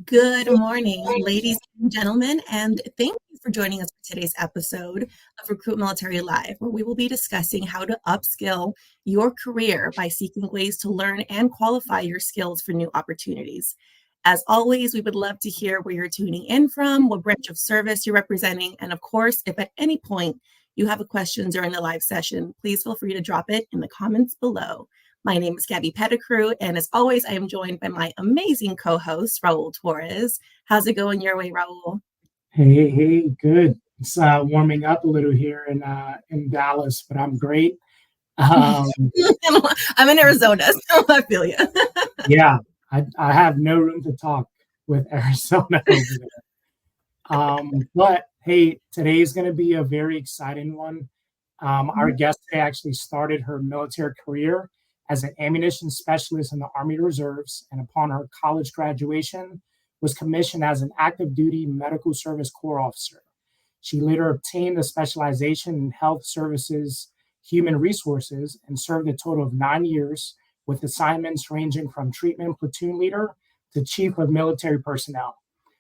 Good morning, ladies and gentlemen, and thank you for joining us for today's episode of RecruitMilitary Live, where we will be discussing how to upskill your career by seeking ways to learn and qualify your skills for new opportunities. As always, we would love to hear where you're tuning in from, what branch of service you're representing, and of course, if at any point you have a question during the live session, please feel free to drop it in the comments below. My name is Gabby Petticrew, and as always, I am joined by my amazing co-host, Raul Torres. How's it going your way, Raul? Hey, good. It's warming up a little here in Dallas, but I'm great. I'm in Arizona, so I feel you. Yeah, I have no room to talk with Arizona over there. But hey, today is going to be a very exciting one. Our guest today actually started her military career as an ammunition specialist in the Army Reserves, and upon her college graduation, was commissioned as an active duty medical service corps officer. She later obtained a specialization in health services, human resources, and served a total of 9 years with assignments ranging from treatment platoon leader to chief of military personnel.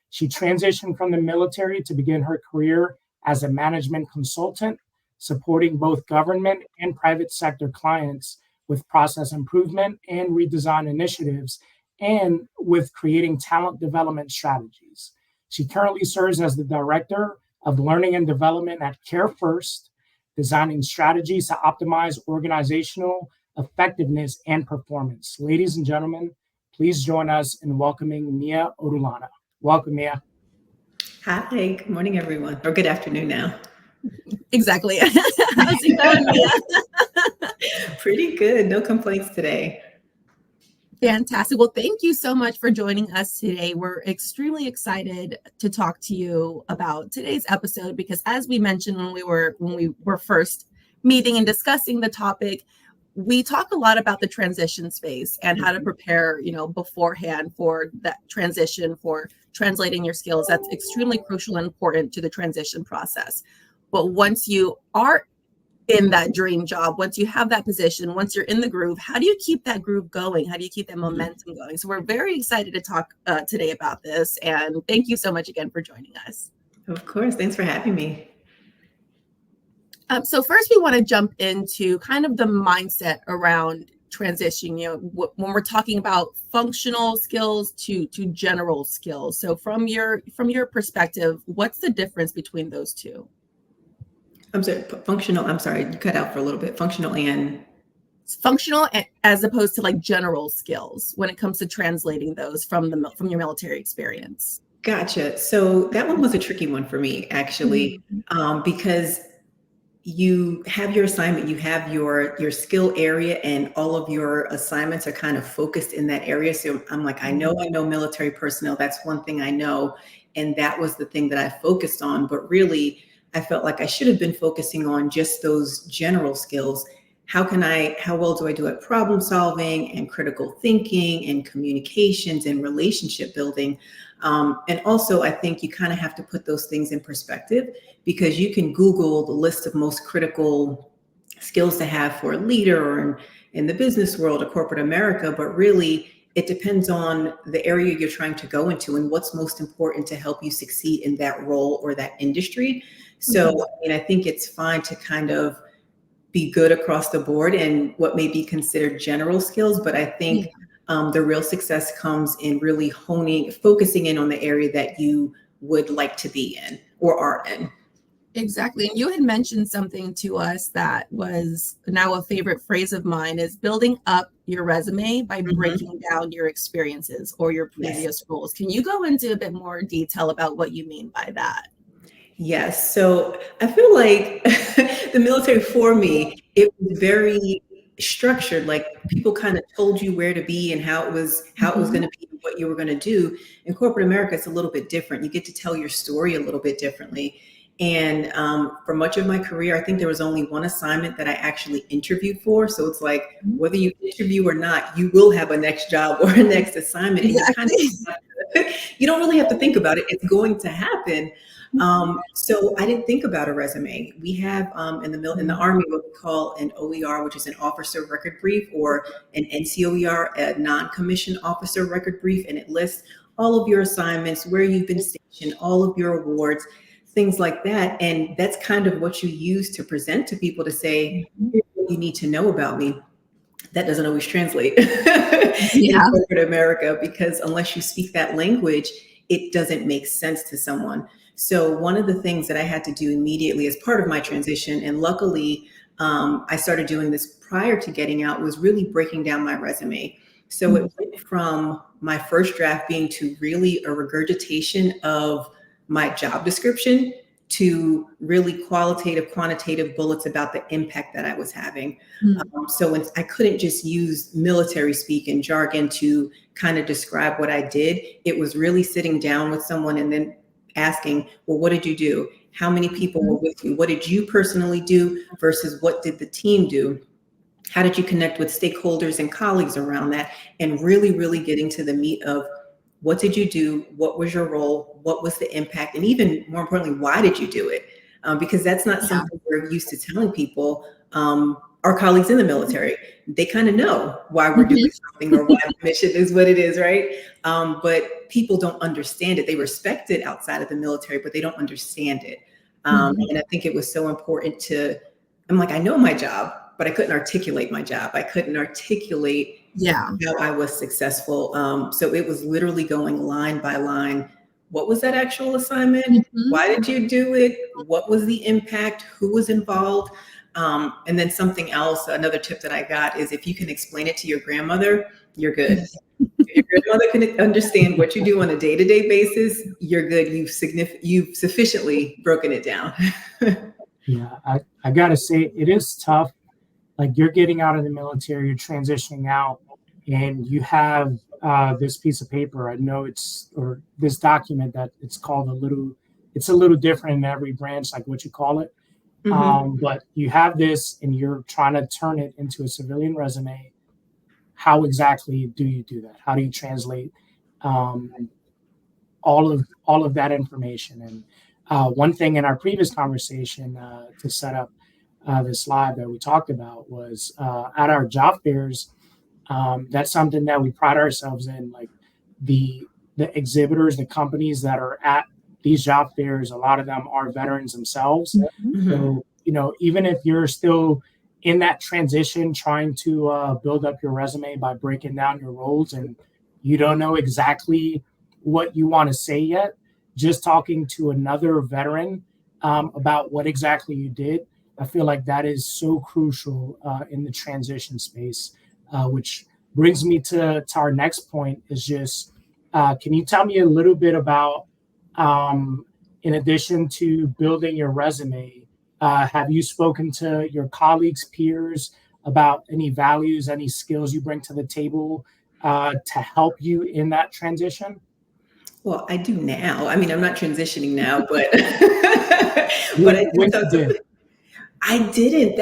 She transitioned from the military to begin her career as a management consultant, supporting both government and private sector clients with process improvement and redesign initiatives, and with creating talent development strategies. She currently serves as the Director of Learning and Development at CareFirst, designing strategies to optimize organizational effectiveness and performance. Ladies and gentlemen, please join us in welcoming Mia Odulana. Welcome, Mia. Hi, good morning, everyone, or good afternoon now. Exactly. How's it going, Mia? Pretty good. No complaints today. Fantastic. Well, thank you so much for joining us today. We're extremely excited to talk to you about today's episode because, as we mentioned when we were first meeting and discussing the topic, we talk a lot about the transition space and how to prepare, beforehand for that transition, for translating your skills. That's extremely crucial and important to the transition process. But once you are in that dream job, once you have that position, once you're in the groove, how do you keep that groove going? How do you keep that momentum going? So we're very excited to talk today about this. And thank you so much again for joining us. Of course. Thanks for having me. So first, we want to jump into kind of the mindset around transition. When we're talking about functional skills to general skills. So from your perspective, what's the difference between those two? I'm sorry, you cut out for a little bit. Functional as opposed to like general skills when it comes to translating those from your military experience. Gotcha. So that one was a tricky one for me, actually, because you have your assignment, you have your skill area, and all of your assignments are kind of focused in that area. So I'm like, I know military personnel. That's one thing I know. And that was the thing that I focused on. But really, I felt like I should have been focusing on just those general skills. How well do I do at problem solving and critical thinking and communications and relationship building? And also, I think you kind of have to put those things in perspective, because you can Google the list of most critical skills to have for a leader or in the business world or corporate America, but really it depends on the area you're trying to go into and what's most important to help you succeed in that role or that industry. So, I think it's fine to kind of be good across the board in what may be considered general skills, but I think the real success comes in really focusing in on the area that you would like to be in or are in. Exactly. And you had mentioned something to us that was now a favorite phrase of mine, is building up your resume by breaking down your experiences or your previous roles. Can you go into a bit more detail about what you mean by that? Yes. So I feel like the military for me, it was very structured. Like people kind of told you where to be and how it was going to be, what you were going to do. In corporate America, it's a little bit different. You get to tell your story a little bit differently. And for much of my career, I think there was only one assignment that I actually interviewed for. So it's like, whether you interview or not, you will have a next job or a next assignment. Exactly. And you don't really have to think about it. It's going to happen. So I didn't think about a resume. We have in the Army what we call an OER, which is an officer record brief, or an NCOER, a non-commissioned officer record brief, and it lists all of your assignments, where you've been stationed, all of your awards, things like that. And that's kind of what you use to present to people to say, here's what you need to know about me. That doesn't always translate in corporate America, because unless you speak that language, it doesn't make sense to someone. So one of the things that I had to do immediately as part of my transition, and luckily I started doing this prior to getting out, was really breaking down my resume. So it went from my first draft being to really a regurgitation of my job description to really qualitative, quantitative bullets about the impact that I was having. So when I couldn't just use military speak and jargon to kind of describe what I did, it was really sitting down with someone and then asking, well, what did you do? How many people were with you? What did you personally do versus what did the team do? How did you connect with stakeholders and colleagues around that? And really, really getting to the meat of what did you do? What was your role? What was the impact? And even more importantly, why did you do it? Because that's not something we're used to telling people. Our colleagues in the military, they kind of know why we're doing something or why the mission is what it is, right? But people don't understand it. They respect it outside of the military, but they don't understand it. And I think it was so important I'm like, I know my job, but I couldn't articulate my job. I couldn't articulate how I was successful. So it was literally going line by line. What was that actual assignment? Why did you do it? What was the impact? Who was involved? And then something else, another tip that I got is if you can explain it to your grandmother, you're good. If your grandmother can understand what you do on a day-to-day basis, you're good. You've sufficiently broken it down. Yeah, I gotta say, it is tough. Like, you're getting out of the military, you're transitioning out, and you have this piece of paper. I know or this document that it's a little different in every branch, like what you call it. But you have this and you're trying to turn it into a civilian resume. How exactly do you do that? How do you translate all of that information? And one thing in our previous conversation to set up this live that we talked about was at our job fairs. That's something that we pride ourselves in, like the exhibitors, the companies that are at these job fairs, a lot of them are veterans themselves. So, even if you're still in that transition, trying to build up your resume by breaking down your roles and you don't know exactly what you want to say yet, just talking to another veteran about what exactly you did, I feel like that is so crucial in the transition space, which brings me to our next point is just, can you tell me a little bit about, in addition to building your resume, have you spoken to your colleagues, peers about any values, any skills you bring to the table to help you in that transition? Well, I do now. I mean, I'm not transitioning now, but I didn't.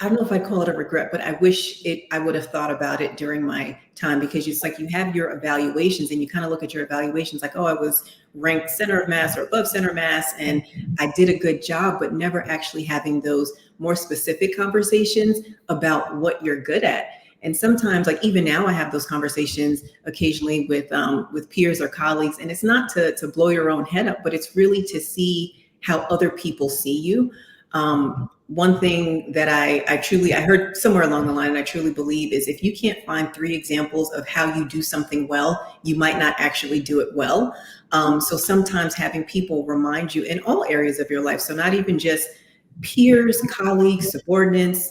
I don't know if I call it a regret, but I wish I would have thought about it during my time, because it's like you have your evaluations and you kind of look at your evaluations like, oh, I was ranked center of mass or above center mass and I did a good job, but never actually having those more specific conversations about what you're good at. And sometimes, like even now, I have those conversations occasionally with peers or colleagues, and it's not to blow your own head up, but it's really to see how other people see you. One thing that I heard somewhere along the line, and I truly believe, is if you can't find 3 examples of how you do something well, you might not actually do it well. So sometimes having people remind you in all areas of your life, so not even just peers, colleagues, subordinates,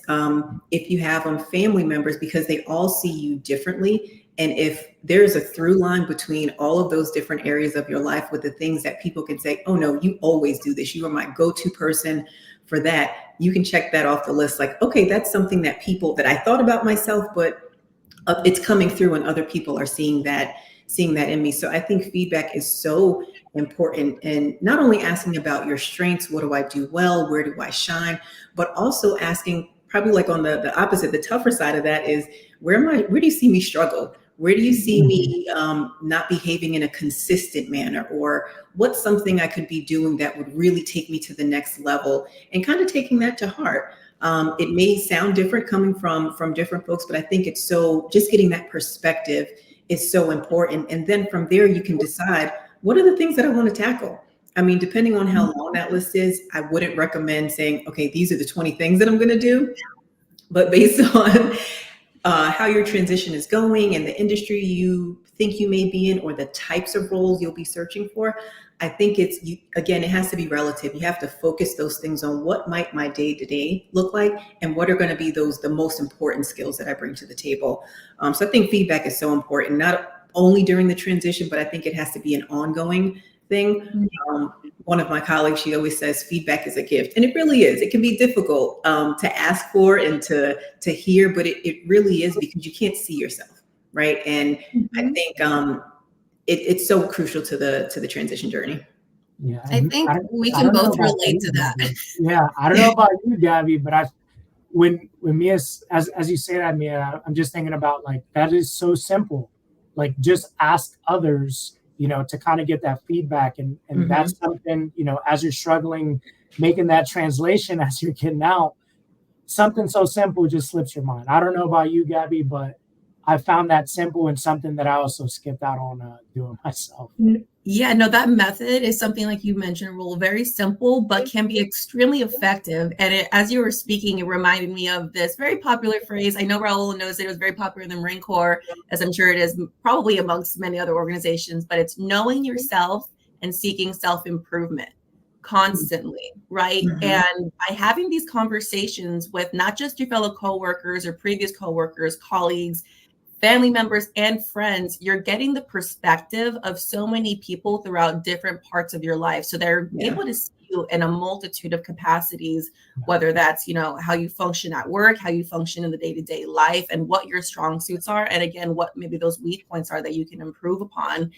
if you have them, family members, because they all see you differently. And if there's a through line between all of those different areas of your life with the things that people can say, oh no, you always do this, you are my go-to person for that, you can check that off the list. Like, okay, that's something that I thought about myself, but it's coming through and other people are seeing that in me. So I think feedback is so important, and not only asking about your strengths, what do I do well, where do I shine, but also asking, probably like on the opposite, the tougher side of that is, where do you see me struggle? Where do you see me not behaving in a consistent manner? Or what's something I could be doing that would really take me to the next level? And kind of taking that to heart. It may sound different coming from different folks, but I think it's so, just getting that perspective is so important. And then from there, you can decide, what are the things that I want to tackle? I mean, depending on how long that list is, I wouldn't recommend saying, okay, these are the 20 things that I'm going to do. But based on how your transition is going and the industry you think you may be in, or the types of roles you'll be searching for, I think again, it has to be relative. You have to focus those things on what might my day-to-day look like, and what are going to be the most important skills that I bring to the table. So I think feedback is so important, not only during the transition, but I think it has to be an ongoing thing. One of my colleagues, she always says feedback is a gift, and it really is. It can be difficult to ask for and to hear, but it really is, because you can't see yourself, right? And I think it's so crucial to the transition journey. Yeah, I think we can both relate to that. Yeah, I don't know about you, Gabby, but when Mia, as you say that, Mia, I'm just thinking about, like, that is so simple. Like, just ask others, to kind of get that feedback. And that's something, as you're struggling, making that translation as you're getting out, something so simple just slips your mind. I don't know about you, Gabby, but I found that simple, and something that I also skipped out on doing myself. Yeah, no, that method is something, like you mentioned, Raul, very simple, but can be extremely effective. And as you were speaking, it reminded me of this very popular phrase. I know Raul knows it was very popular in the Marine Corps, as I'm sure it is probably amongst many other organizations, but it's knowing yourself and seeking self-improvement constantly, right? And by having these conversations with not just your fellow coworkers or previous coworkers, colleagues, family members, and friends, you're getting the perspective of so many people throughout different parts of your life. So they're able to see you in a multitude of capacities, whether that's, how you function at work, how you function in the day-to-day life, and what your strong suits are. And again, what maybe those weak points are that you can improve upon.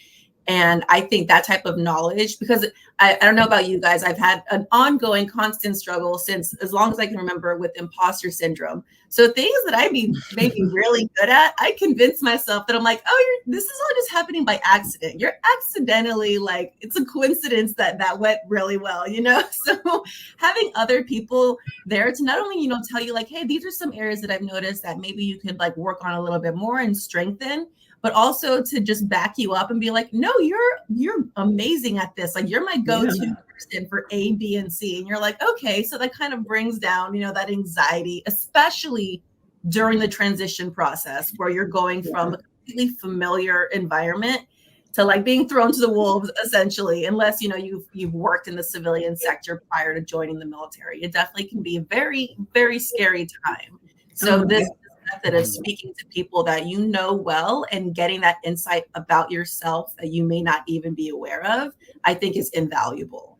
And I think that type of knowledge, because I don't know about you guys, I've had an ongoing constant struggle since as long as I can remember with imposter syndrome. So things that I may be really good at, I convince myself that I'm like, oh, this is all just happening by accident. You're accidentally, like, it's a coincidence that went really well, So having other people there to not only, tell you, like, hey, these are some areas that I've noticed that maybe you could, like, work on a little bit more and strengthen, but also to just back you up and be like, no, you're amazing at this. Like, you're my go-to person for A, B, and C. And you're like, okay, so that kind of brings down, that anxiety, especially during the transition process where you're going from a completely familiar environment to, like, being thrown to the wolves, essentially, unless, you've worked in the civilian sector prior to joining the military. It definitely can be a very, very scary time. So this method of speaking to people that you know well and getting that insight about yourself that you may not even be aware of, I think is invaluable.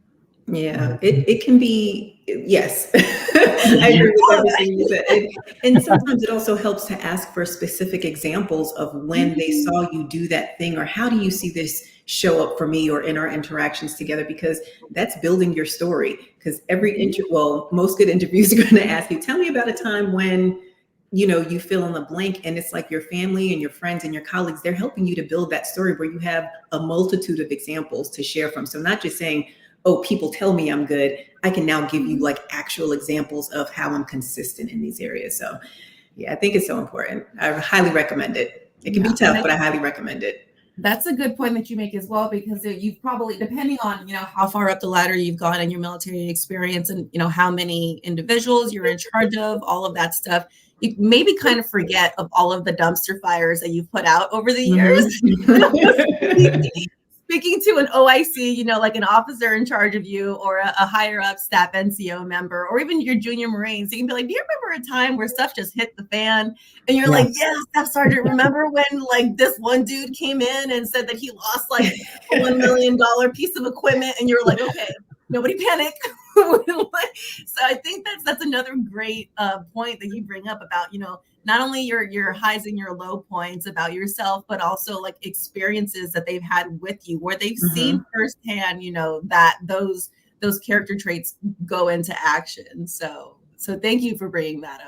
Yeah, it can be, yes. I agree with everything you said. And sometimes it also helps to ask for specific examples of when they saw you do that thing, or how do you see this show up for me or in our interactions together, because that's building your story. Because most good interviews are going to ask you, tell me about a time when you fill in the blank, and it's like your family and your friends and your colleagues, they're helping you to build that story where you have a multitude of examples to share from. So not just saying, oh, people tell me I'm good. I can now give you, like, actual examples of how I'm consistent in these areas. So yeah, I think it's so important. I highly recommend it. It can be tough, but I highly recommend it. That's a good point that you make as well, because you've probably, depending on, how far up the ladder you've gone in your military experience and, how many individuals you're in charge of, all of that stuff, you maybe kind of forget of all of the dumpster fires that you've put out over the years. Speaking to an OIC, like an officer in charge of you, or a higher up staff NCO member, or even your junior Marines, you can be like, do you remember a time where stuff just hit the fan? And you're like, yeah, Staff Sergeant, remember when, like, this one dude came in and said that he lost, like, a $1 million piece of equipment? And you're like, okay, nobody panic. So I think that's another great point that you bring up about, not only your highs and your low points about yourself, but also, like, experiences that they've had with you where they've seen firsthand, that those character traits go into action. So thank you for bringing that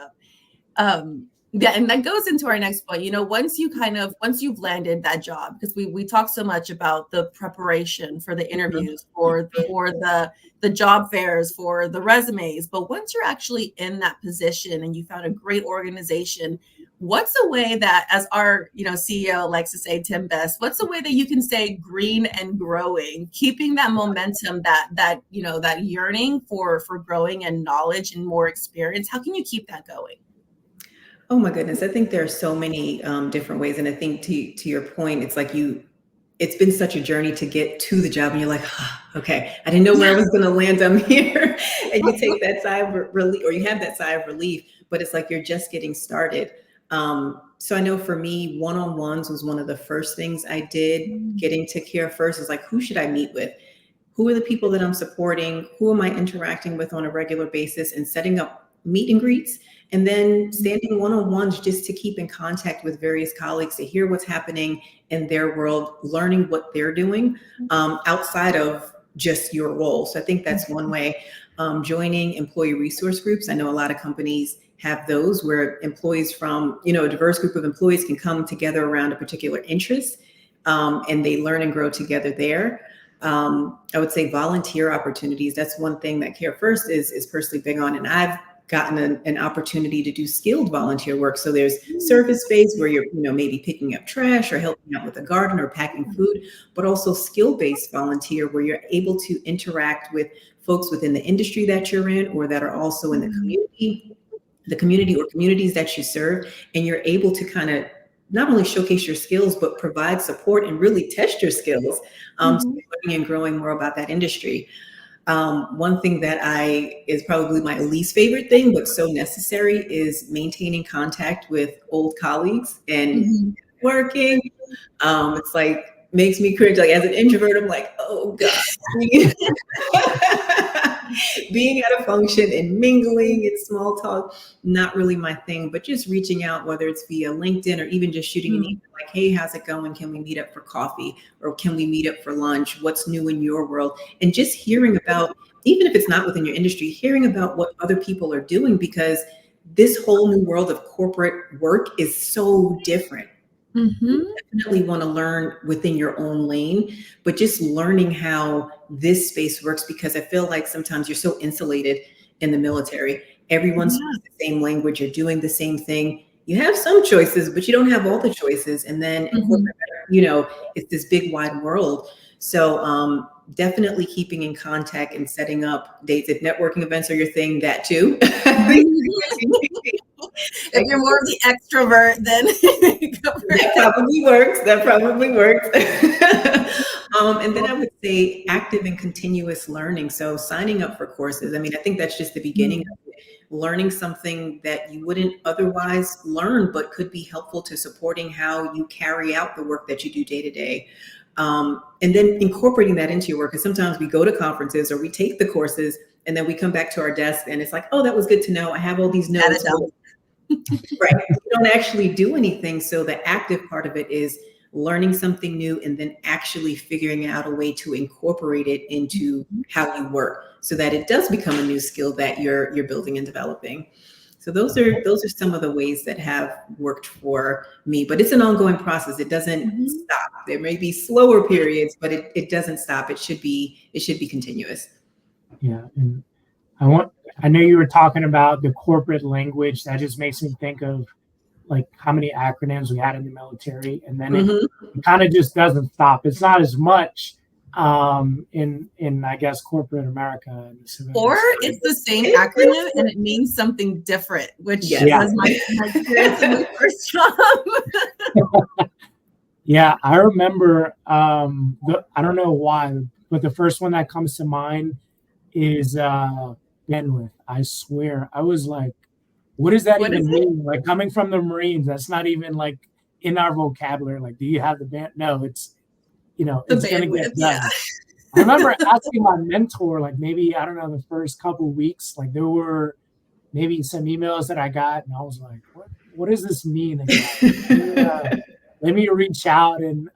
up. Yeah, and that goes into our next point. Once you've landed that job, because we talk so much about the preparation for the interviews, for the job fairs, for the resumes, but once you're actually in that position and you found a great organization, what's a way that, as our CEO likes to say, Tim Best, what's a way that you can stay green and growing, keeping that momentum, that yearning for growing and knowledge and more experience? How can you keep that going? Oh my goodness, I think there are so many different ways, and I think to your point, it's like it's been such a journey to get to the job, and you're like, okay, I didn't know where I was going to land. I'm here, and you take that sigh of relief, or you have that sigh of relief, but it's like you're just getting started. So I know for me, one-on-ones was one of the first things I did. Getting to CareFirst is like, who should I meet with? Who are the people that I'm supporting? Who am I interacting with on a regular basis? And setting up meet and greets, and then standing one-on-ones just to keep in contact with various colleagues, to hear what's happening in their world, learning what they're doing outside of just your role. So I think that's one way. Joining employee resource groups. I know a lot of companies have those where employees from, a diverse group of employees can come together around a particular interest, and they learn and grow together there. I would say volunteer opportunities. That's one thing that CareFirst is personally big on. And I've gotten an opportunity to do skilled volunteer work. So there's service-based where you're, maybe picking up trash or helping out with a garden or packing food, but also skill-based volunteer where you're able to interact with folks within the industry that you're in, or that are also in the community or communities that you serve. And you're able to kind of not only showcase your skills, but provide support and really test your skills, learning and growing more about that industry. One thing that is probably my least favorite thing, but so necessary, is maintaining contact with old colleagues and working. It's like, makes me cringe. Like, as an introvert, I'm like, oh God. Being at a function and mingling and small talk, not really my thing, but just reaching out, whether it's via LinkedIn or even just shooting an email like, hey, how's it going? Can we meet up for coffee, or can we meet up for lunch? What's new in your world? And just hearing about, even if it's not within your industry, hearing about what other people are doing, because this whole new world of corporate work is so different. You definitely want to learn within your own lane, but just learning how this space works, because I feel like sometimes you're so insulated in the military. Everyone speaks the same language. You're doing the same thing. You have some choices, but you don't have all the choices. And then, it's this big wide world. So definitely keeping in contact and setting up dates. If networking events are your thing, that too. If you're more of the extrovert, then that probably works. And then I would say active and continuous learning. So signing up for courses. I mean, I think that's just the beginning of it. Learning something that you wouldn't otherwise learn, but could be helpful to supporting how you carry out the work that you do day to day. And then incorporating that into your work. Because sometimes we go to conferences or we take the courses, and then we come back to our desk and it's like, oh, that was good to know. I have all these notes. Right. You don't actually do anything. So the active part of it is learning something new and then actually figuring out a way to incorporate it into how you work, so that it does become a new skill that you're building and developing. So those are some of the ways that have worked for me, but it's an ongoing process. It doesn't stop. There may be slower periods, but it doesn't stop. It should be continuous. Yeah. And I know you were talking about the corporate language. That just makes me think of like how many acronyms we had in the military, and then it kind of just doesn't stop. It's not as much in I guess corporate America, or it's the same acronym and it means something different, which was my experience in my first job. Yeah, I remember. I don't know why, but the first one that comes to mind is bandwidth. I swear, I was like, what does that even mean? Like, coming from the Marines, that's not even like in our vocabulary. Like, do you have the band? No, it's it's going to get done. I remember asking my mentor, like, maybe, I don't know, the first couple of weeks, like there were maybe some emails that I got, and I was like, what does this mean again? Let me reach out and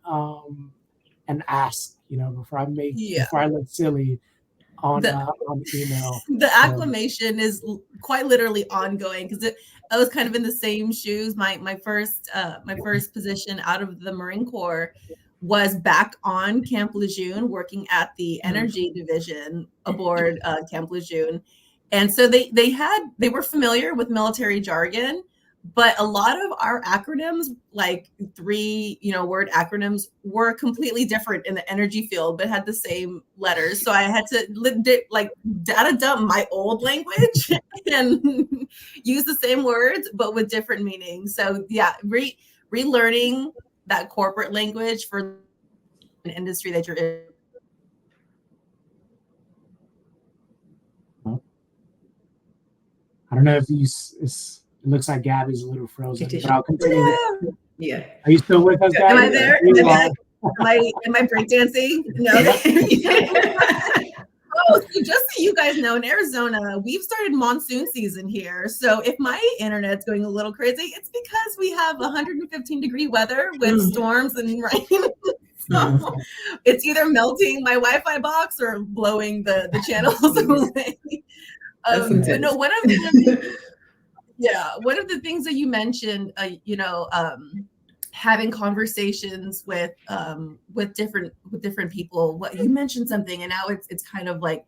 ask, before I look silly on email. The acclimation is quite literally ongoing, because I was kind of in the same shoes. My first position out of the Marine Corps was back on Camp Lejeune, working at the energy division aboard Camp Lejeune. And so they were familiar with military jargon, but a lot of our acronyms, like 3, word acronyms, were completely different in the energy field, but had the same letters. So I had to data dump my old language and use the same words, but with different meanings. So yeah, relearning that corporate language for an industry that you're in. I don't know if it looks like Gabby's a little frozen, but I'll continue. Yeah. Are you still with us, Gabby? Am I there? Am I breakdancing? No. Oh, so just so you guys know, in Arizona, we've started monsoon season here. So if my internet's going a little crazy, it's because we have 115-degree weather with storms and rain. So it's either melting my Wi-Fi box or blowing the channels away. But no, one of the things that you mentioned, having conversations with different people. What you mentioned something, and now it's kind of like,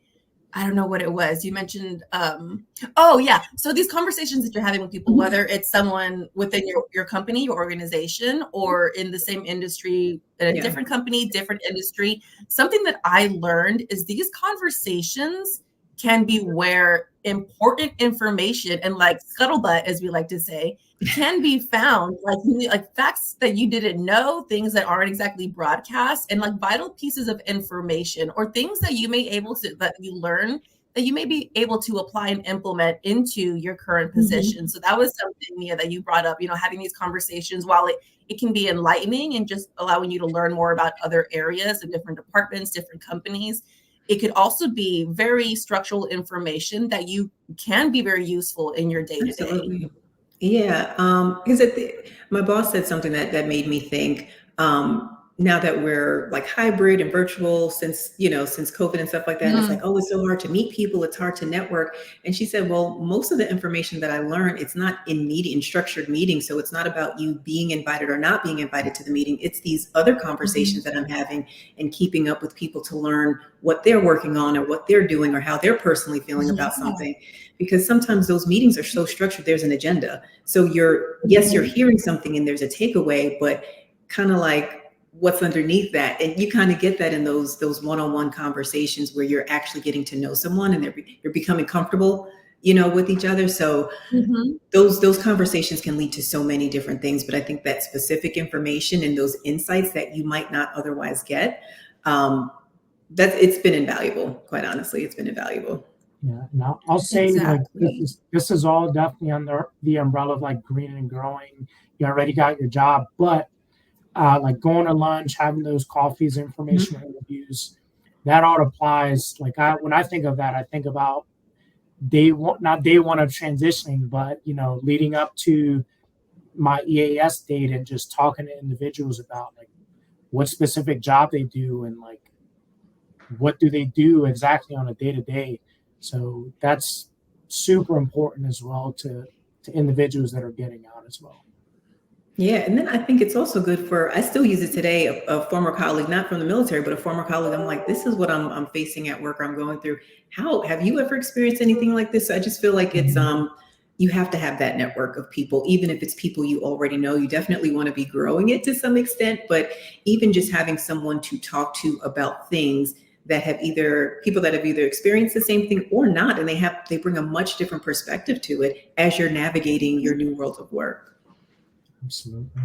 I don't know what it was. You mentioned, so these conversations that you're having with people, whether it's someone within your company, your organization, or in the same industry, in a different company, different industry, something that I learned is these conversations can be where important information and like scuttlebutt, as we like to say, can be found, like facts that you didn't know, things that aren't exactly broadcast, and like vital pieces of information or things that you that you learn that you may be able to apply and implement into your current position. So that was something, Mia, that you brought up, having these conversations, while it can be enlightening and just allowing you to learn more about other areas and different departments, different companies. It could also be very structural information that you can be very useful in your day-to-day. Yeah, because my boss said something that made me think, now that we're like hybrid and virtual since COVID and stuff like that, it's like, oh, it's so hard to meet people. It's hard to network. And she said, well, most of the information that I learned, it's not in structured meetings. So it's not about you being invited or not being invited to the meeting. It's these other conversations that I'm having and keeping up with people to learn what they're working on or what they're doing or how they're personally feeling about something. Because sometimes those meetings are so structured, there's an agenda. So you're hearing something and there's a takeaway, but kind of like what's underneath that. And you kind of get that in those one-on-one conversations where you're actually getting to know someone and you're becoming comfortable, with each other. So those conversations can lead to so many different things. But I think that specific information and those insights that you might not otherwise get, it's been invaluable. Quite honestly, it's been invaluable. Yeah, now I'll say like this is all definitely under the umbrella of like green and growing. You already got your job, but like going to lunch, having those coffees, informational interviews, that all applies. Like when I think of that, I think about not day one of transitioning, but leading up to my EAS date and just talking to individuals about like what specific job they do and like what do they do exactly on a day-to-day. So that's super important as well to individuals that are getting out as well. Yeah, and then I think it's also good I still use it today, a former colleague, not from the military, but a former colleague. I'm like, this is what I'm facing at work, or I'm going through. How have you ever experienced anything like this? I just feel like it's you have to have that network of people, even if it's people you already know. You definitely want to be growing it to some extent, but even just having someone to talk to about things that have either experienced the same thing or not, and they bring a much different perspective to it as you're navigating your new world of work. Absolutely.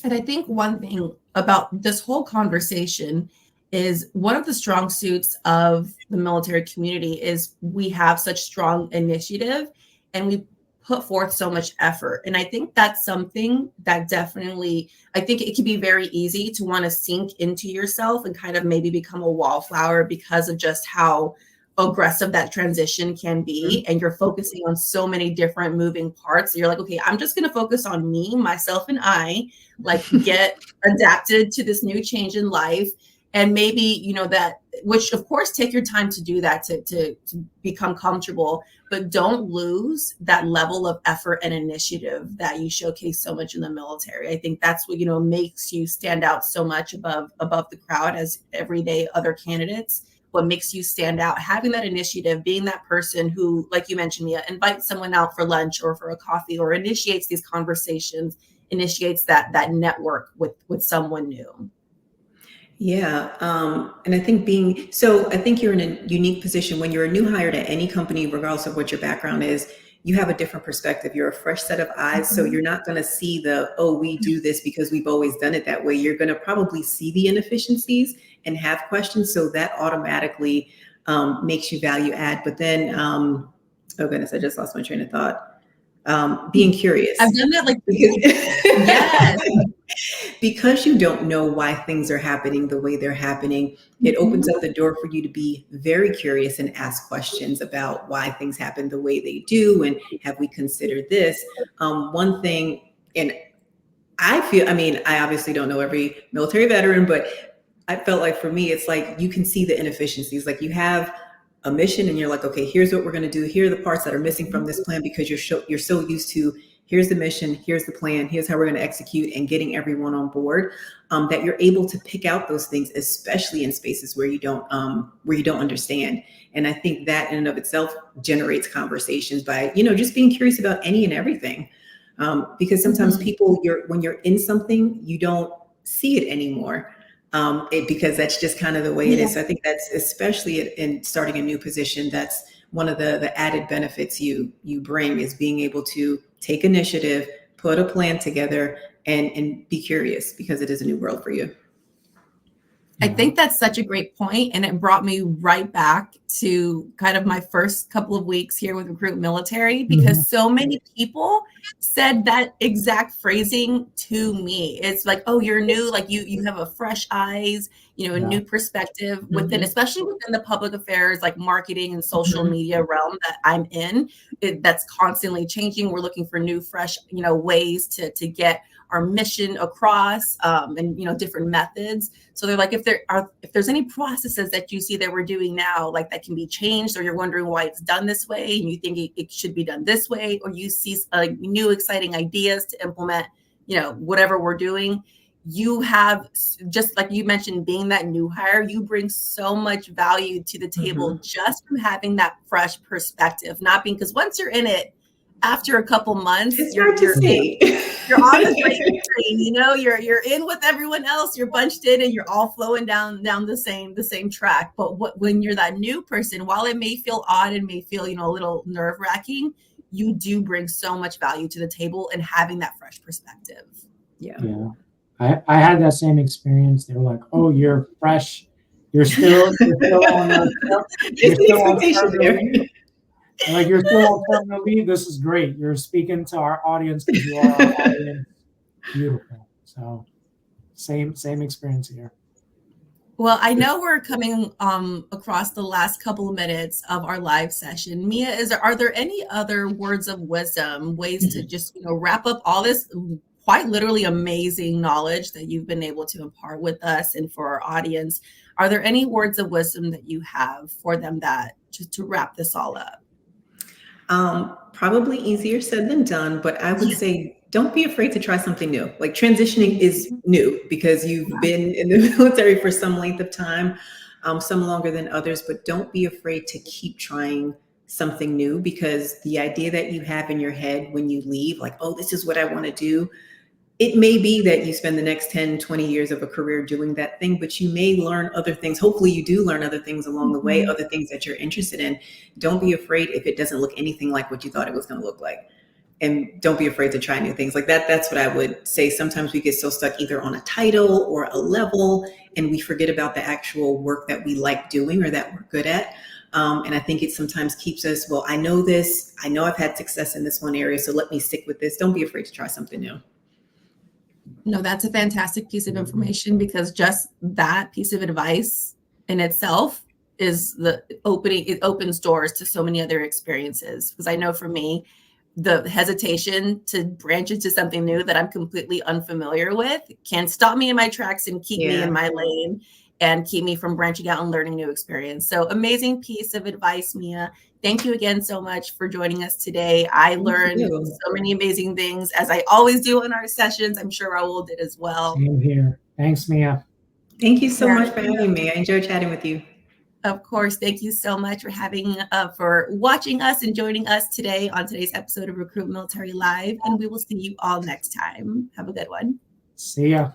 And I think one thing about this whole conversation is one of the strong suits of the military community is we have such strong initiative and we put forth so much effort. And I think that's something that definitely, I think it can be very easy to want to sink into yourself and kind of maybe become a wallflower because of just how aggressive that transition can be. And you're focusing on so many different moving parts. You're like, okay, I'm just going to focus on me, myself, and I, like get adapted to this new change in life. And maybe, that, which of course, take your time to do that, to become comfortable, but don't lose that level of effort and initiative that you showcase so much in the military. I think that's what, makes you stand out so much above the crowd as everyday other candidates what makes you stand out, having that initiative, being that person who, like you mentioned, Mia, invites someone out for lunch or for a coffee, or initiates these conversations, initiates that network with someone new. Yeah. And I think I think you're in a unique position when you're a new hire at any company, regardless of what your background is. You have a different perspective. You're a fresh set of eyes. So you're not going to see we do this because we've always done it that way. You're going to probably see the inefficiencies and have questions. So that automatically makes you value add. But then, oh goodness, I just lost my train of thought. Being curious. I've done that yes. Because you don't know why things are happening the way they're happening, it opens up the door for you to be very curious and ask questions about why things happen the way they do. And have we considered this? One thing, and I obviously don't know every military veteran, but I felt like for me, it's like you can see the inefficiencies. Like you have a mission and you're like, okay, here's what we're going to do. Here are the parts that are missing from this plan because you're so used to here's the mission, here's the plan, here's how we're going to execute, and getting everyone on board, that you're able to pick out those things, especially in spaces where you don't understand. And I think that in and of itself generates conversations by, just being curious about any and everything. Because sometimes people, when you're in something, you don't see it anymore. Because that's just kind of the way it is. So I think that's, especially in starting a new position, that's one of the added benefits you bring, is being able to take initiative, put a plan together, and be curious, because it is a new world for you. I think that's such a great point, and it brought me right back to kind of my first couple of weeks here with RecruitMilitary, because so many people said that exact phrasing to me. It's like, oh, you're new, like you have a fresh eyes, a new perspective within, especially within the public affairs, like marketing and social media realm that I'm in. That's constantly changing. We're looking for new, fresh, ways to get our mission across, and different methods. So they're like, if there's any processes that you see that we're doing now, like that can be changed, or you're wondering why it's done this way and you think it should be done this way, or you see new exciting ideas to implement, whatever we're doing, you have, just like you mentioned, being that new hire, you bring so much value to the table just from having that fresh perspective, because once you're in it, after a couple months, you're on the right train, you're in with everyone else, you're bunched in, and you're all flowing down the same track. But when you're that new person, while it may feel odd and may feel, a little nerve-wracking, you do bring so much value to the table and having that fresh perspective. Yeah. I had that same experience. They were like, oh, you're fresh. You're still on like, you're still on terminal leave. This is great. You're speaking to our audience because you are our audience. Beautiful. So same experience here. Well, I know we're coming across the last couple of minutes of our live session. Mia, are there any other words of wisdom, ways to just wrap up all this quite literally amazing knowledge that you've been able to impart with us and for our audience? Are there any words of wisdom that you have for them, that just to wrap this all up? Probably easier said than done, but I would say don't be afraid to try something new. Like, transitioning is new because you've been in the military for some length of time, some longer than others, but don't be afraid to keep trying something new, because the idea that you have in your head when you leave, like, oh, this is what I want to do. It may be that you spend the next 10, 20 years of a career doing that thing, but you may learn other things. Hopefully you do learn other things along the way, other things that you're interested in. Don't be afraid if it doesn't look anything like what you thought it was going to look like. And don't be afraid to try new things like that. That's what I would say. Sometimes we get so stuck either on a title or a level, and we forget about the actual work that we like doing or that we're good at. And I think it sometimes keeps us, well, I know this, I know I've had success in this one area, so let me stick with this. Don't be afraid to try something new. No, that's a fantastic piece of information, because just that piece of advice in itself is it opens doors to so many other experiences. Because I know for me, the hesitation to branch into something new that I'm completely unfamiliar with can stop me in my tracks and keep me in my lane and keep me from branching out and learning new experience. So amazing piece of advice, Mia. Thank you again so much for joining us today. I learned so many amazing things, as I always do in our sessions. I'm sure Raul did as well. Same here. Thanks, Mia. Thank you so much for having me. I enjoyed chatting with you. Of course. Thank you so much for watching us and joining us today on today's episode of Recruit Military Live. And we will see you all next time. Have a good one. See ya.